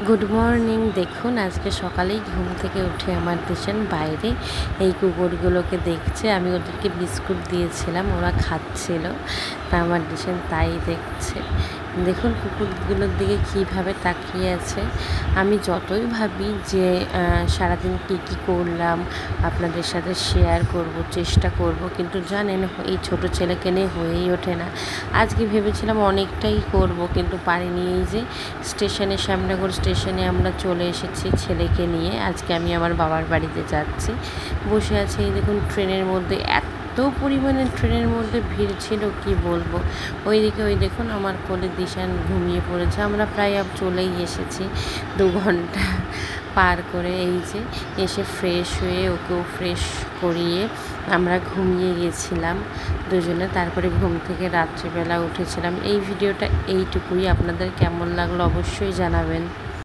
Good morning. দেখুন আজকে সকালেই ঘুম থেকে উঠে আমার দিশান বাইরে এই কুকুরগুলোকে দেখছে। আমি ওদেরকে বিস্কুট দিয়েছিলাম, ওরা খাচ্ছিল, তা আমার দিশান তাই দেখছে। দেখুন কুকুরগুলোর দিকে কীভাবে তাকিয়ে আছে। আমি যতই ভাবি যে সারাদিন কী কী করলাম আপনাদের সাথে শেয়ার করব, চেষ্টা করব, কিন্তু জানেন এই ছোট ছেলেকে নিয়ে হয়েই ওঠে না। আজকে ভেবেছিলাম অনেকটাই করব, কিন্তু পারিনি। এই যে স্টেশনের শ্যামনগর স্টেশনে আমরা চলে এসেছি ছেলেকে নিয়ে। আজকে আমি আমার বাবার বাড়িতে যাচ্ছি। বসে আছি, এই দেখুন ট্রেনের মধ্যে এত পরিমাণে ট্রেনের মধ্যে ভিড় ছিল কি বলবো। ওই দেখুন আমার কোলে দিশান ঘুমিয়ে পড়েছে। আমরা প্রায় চলেই এসেছি, 2 ঘন্টা পার করে। এই যে এসে ফ্রেশ হয়ে ওকেও ফ্রেশ করিয়ে আমরা ঘুমিয়ে গেছিলাম দুজনে। তারপরে ঘুম থেকে রাত্রিবেলা উঠেছিলাম। এই ভিডিওটা এইটুকুই। আপনাদের কেমন লাগলো অবশ্যই জানাবেন।